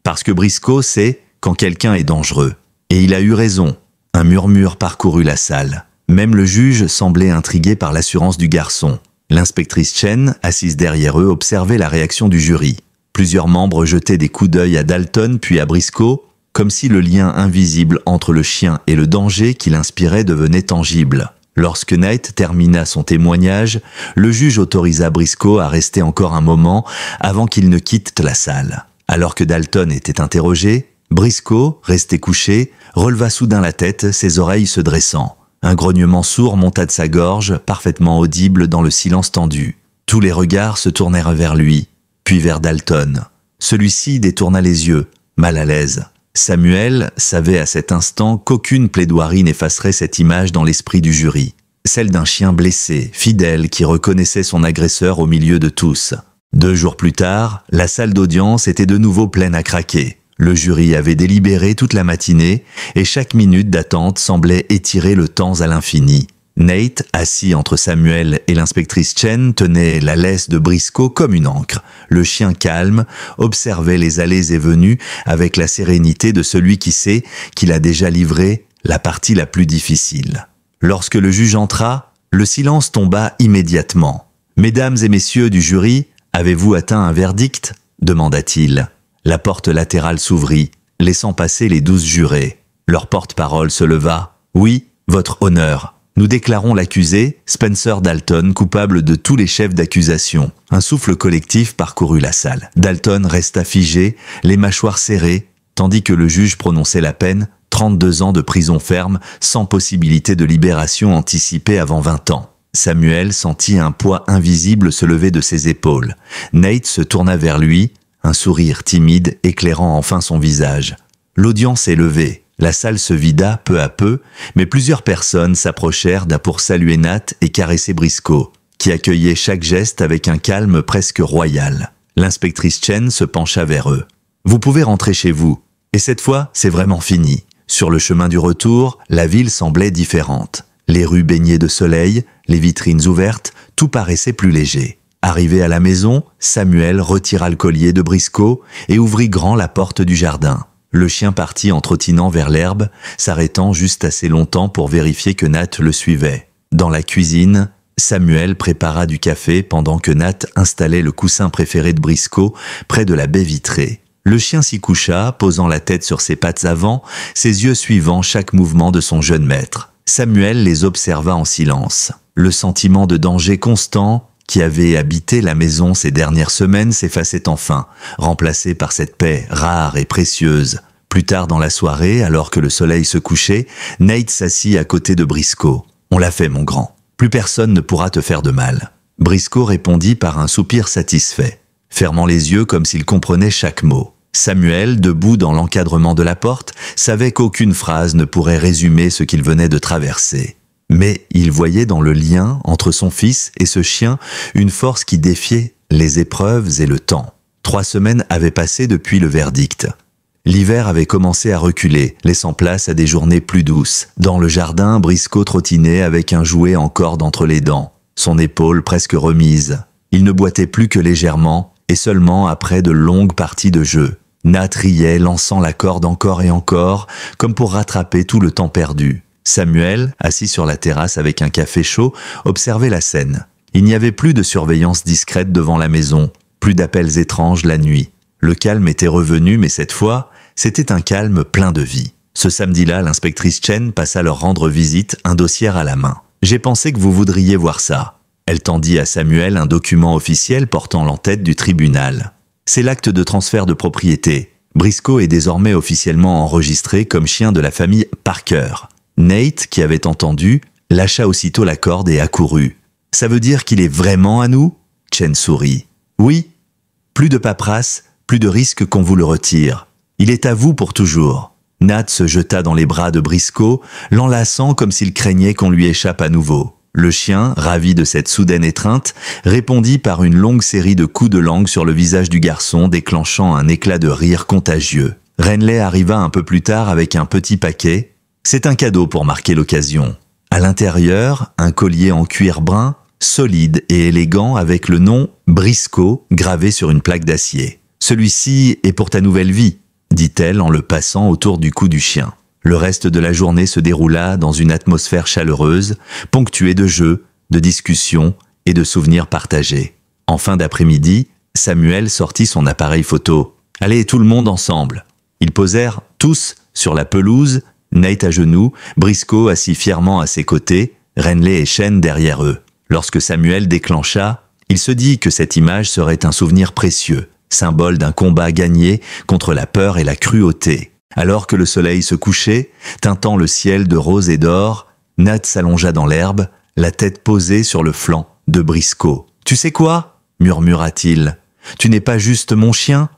parce que Briscoe sait quand quelqu'un est dangereux. Et il a eu raison. » Un murmure parcourut la salle. Même le juge semblait intrigué par l'assurance du garçon. L'inspectrice Chen, assise derrière eux, observait la réaction du jury. Plusieurs membres jetaient des coups d'œil à Dalton puis à Briscoe, comme si le lien invisible entre le chien et le danger qu'il inspirait devenait tangible. Lorsque Nate termina son témoignage, le juge autorisa Briscoe à rester encore un moment avant qu'il ne quitte la salle. Alors que Dalton était interrogé, Briscoe, resté couché, releva soudain la tête, ses oreilles se dressant. Un grognement sourd monta de sa gorge, parfaitement audible dans le silence tendu. Tous les regards se tournèrent vers lui, puis vers Dalton. Celui-ci détourna les yeux, mal à l'aise. Samuel savait à cet instant qu'aucune plaidoirie n'effacerait cette image dans l'esprit du jury. Celle d'un chien blessé, fidèle, qui reconnaissait son agresseur au milieu de tous. 2 jours plus tard, la salle d'audience était de nouveau pleine à craquer. Le jury avait délibéré toute la matinée et chaque minute d'attente semblait étirer le temps à l'infini. Nate, assis entre Samuel et l'inspectrice Chen, tenait la laisse de Briscoe comme une ancre. Le chien calme observait les allées et venues avec la sérénité de celui qui sait qu'il a déjà livré la partie la plus difficile. Lorsque le juge entra, le silence tomba immédiatement. « Mesdames et messieurs du jury, avez-vous atteint un verdict ?» demanda-t-il. La porte latérale s'ouvrit, laissant passer les 12 jurés. Leur porte-parole se leva. « Oui, votre honneur. Nous déclarons l'accusé, Spencer Dalton, coupable de tous les chefs d'accusation. » Un souffle collectif parcourut la salle. Dalton resta figé, les mâchoires serrées, tandis que le juge prononçait la peine, 32 ans de prison ferme, sans possibilité de libération anticipée avant 20 ans. Samuel sentit un poids invisible se lever de ses épaules. Nate se tourna vers lui, un sourire timide éclairant enfin son visage. L'audience est levée. La salle se vida peu à peu, mais plusieurs personnes s'approchèrent pour saluer Nat et caresser Briscoe, qui accueillait chaque geste avec un calme presque royal. L'inspectrice Chen se pencha vers eux. « Vous pouvez rentrer chez vous. Et cette fois, c'est vraiment fini. » Sur le chemin du retour, la ville semblait différente. Les rues baignées de soleil, les vitrines ouvertes, tout paraissait plus léger. Arrivé à la maison, Samuel retira le collier de Briscoe et ouvrit grand la porte du jardin. Le chien partit en trottinant vers l'herbe, s'arrêtant juste assez longtemps pour vérifier que Nat le suivait. Dans la cuisine, Samuel prépara du café pendant que Nat installait le coussin préféré de Briscoe près de la baie vitrée. Le chien s'y coucha, posant la tête sur ses pattes avant, ses yeux suivant chaque mouvement de son jeune maître. Samuel les observa en silence. Le sentiment de danger constant qui avait habité la maison ces dernières semaines s'effaçait enfin, remplacé par cette paix rare et précieuse. Plus tard dans la soirée, alors que le soleil se couchait, Nate s'assit à côté de Briscoe. « On l'a fait, mon grand. Plus personne ne pourra te faire de mal. » Briscoe répondit par un soupir satisfait, fermant les yeux comme s'il comprenait chaque mot. Samuel, debout dans l'encadrement de la porte, savait qu'aucune phrase ne pourrait résumer ce qu'il venait de traverser. Mais il voyait dans le lien entre son fils et ce chien une force qui défiait les épreuves et le temps. 3 semaines avaient passé depuis le verdict. L'hiver avait commencé à reculer, laissant place à des journées plus douces. Dans le jardin, Briscoe trottinait avec un jouet en corde entre les dents, son épaule presque remise. Il ne boitait plus que légèrement, et seulement après de longues parties de jeu. Nat riait, lançant la corde encore et encore, comme pour rattraper tout le temps perdu. Samuel, assis sur la terrasse avec un café chaud, observait la scène. Il n'y avait plus de surveillance discrète devant la maison, plus d'appels étranges la nuit. Le calme était revenu, mais cette fois, c'était un calme plein de vie. Ce samedi-là, l'inspectrice Chen passa leur rendre visite, un dossier à la main. « J'ai pensé que vous voudriez voir ça. » Elle tendit à Samuel un document officiel portant l'entête du tribunal. C'est l'acte de transfert de propriété. Briscoe est désormais officiellement enregistré comme chien de la famille Parker. Nate, qui avait entendu, lâcha aussitôt la corde et accourut. « Ça veut dire qu'il est vraiment à nous ?» Chen sourit. « Oui. Plus de paperasse, plus de risque qu'on vous le retire. Il est à vous pour toujours. » Nat se jeta dans les bras de Briscoe, l'enlaçant comme s'il craignait qu'on lui échappe à nouveau. Le chien, ravi de cette soudaine étreinte, répondit par une longue série de coups de langue sur le visage du garçon, déclenchant un éclat de rire contagieux. Renly arriva un peu plus tard avec un petit paquet. C'est un cadeau pour marquer l'occasion. À l'intérieur, un collier en cuir brun, solide et élégant avec le nom Briscoe gravé sur une plaque d'acier. « Celui-ci est pour ta nouvelle vie », dit-elle en le passant autour du cou du chien. Le reste de la journée se déroula dans une atmosphère chaleureuse, ponctuée de jeux, de discussions et de souvenirs partagés. En fin d'après-midi, Samuel sortit son appareil photo. « Allez, tout le monde ensemble !» Ils posèrent tous sur la pelouse, Nate à genoux, Briscoe assis fièrement à ses côtés, Renly et Chen derrière eux. Lorsque Samuel déclencha, il se dit que cette image serait un souvenir précieux, symbole d'un combat gagné contre la peur et la cruauté. Alors que le soleil se couchait, teintant le ciel de rose et d'or, Nat s'allongea dans l'herbe, la tête posée sur le flanc de Briscoe. « Tu sais quoi ?» murmura-t-il. « Tu n'es pas juste mon chien ?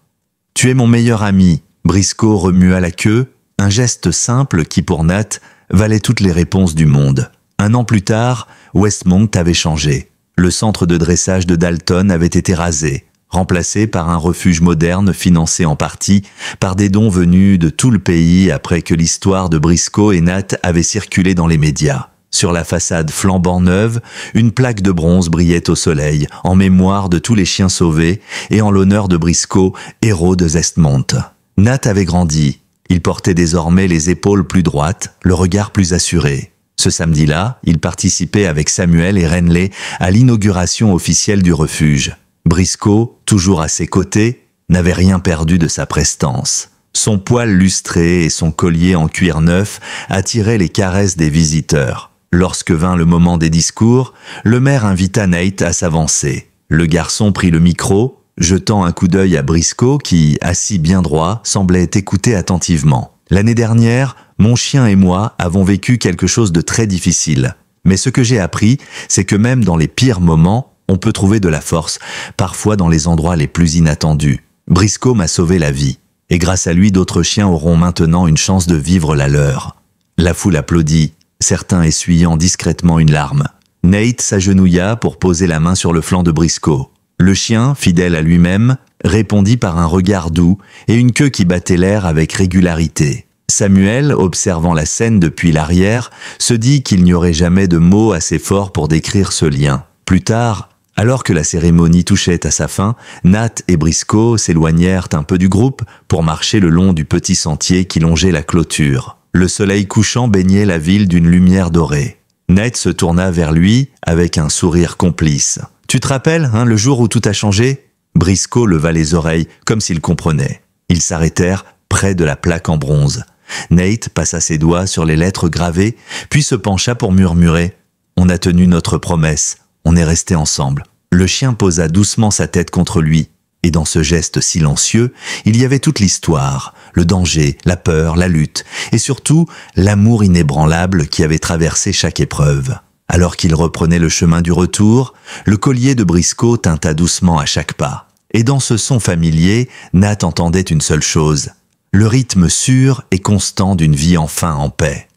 Tu es mon meilleur ami. » Briscoe remua la queue, un geste simple qui pour Nat valait toutes les réponses du monde. Un an plus tard, Westmont avait changé. Le centre de dressage de Dalton avait été rasé, remplacé par un refuge moderne financé en partie par des dons venus de tout le pays après que l'histoire de Briscoe et Nat avait circulé dans les médias. Sur la façade flambant neuve, une plaque de bronze brillait au soleil, en mémoire de tous les chiens sauvés et en l'honneur de Briscoe, héros de Zestmont. Nat avait grandi. Il portait désormais les épaules plus droites, le regard plus assuré. Ce samedi-là, il participait avec Samuel et Renly à l'inauguration officielle du refuge. Briscoe, toujours à ses côtés, n'avait rien perdu de sa prestance. Son poil lustré et son collier en cuir neuf attiraient les caresses des visiteurs. Lorsque vint le moment des discours, le maire invita Nate à s'avancer. Le garçon prit le micro, jetant un coup d'œil à Briscoe qui, assis bien droit, semblait écouter attentivement. « L'année dernière, mon chien et moi avons vécu quelque chose de très difficile. Mais ce que j'ai appris, c'est que même dans les pires moments, on peut trouver de la force, parfois dans les endroits les plus inattendus. Briscoe m'a sauvé la vie, et grâce à lui, d'autres chiens auront maintenant une chance de vivre la leur. » La foule applaudit, certains essuyant discrètement une larme. Nate s'agenouilla pour poser la main sur le flanc de Briscoe. Le chien, fidèle à lui-même, répondit par un regard doux et une queue qui battait l'air avec régularité. Samuel, observant la scène depuis l'arrière, se dit qu'il n'y aurait jamais de mots assez forts pour décrire ce lien. Plus tard, alors que la cérémonie touchait à sa fin, Nat et Briscoe s'éloignèrent un peu du groupe pour marcher le long du petit sentier qui longeait la clôture. Le soleil couchant baignait la ville d'une lumière dorée. Nate se tourna vers lui avec un sourire complice. « Tu te rappelles, le jour où tout a changé ?» Briscoe leva les oreilles comme s'il comprenait. Ils s'arrêtèrent près de la plaque en bronze. Nate passa ses doigts sur les lettres gravées, puis se pencha pour murmurer « On a tenu notre promesse. On est restés ensemble. » Le chien posa doucement sa tête contre lui, et dans ce geste silencieux, il y avait toute l'histoire, le danger, la peur, la lutte, et surtout l'amour inébranlable qui avait traversé chaque épreuve. Alors qu'il reprenait le chemin du retour, le collier de Briscoe tinta doucement à chaque pas. Et dans ce son familier, Nat entendait une seule chose, le rythme sûr et constant d'une vie enfin en paix.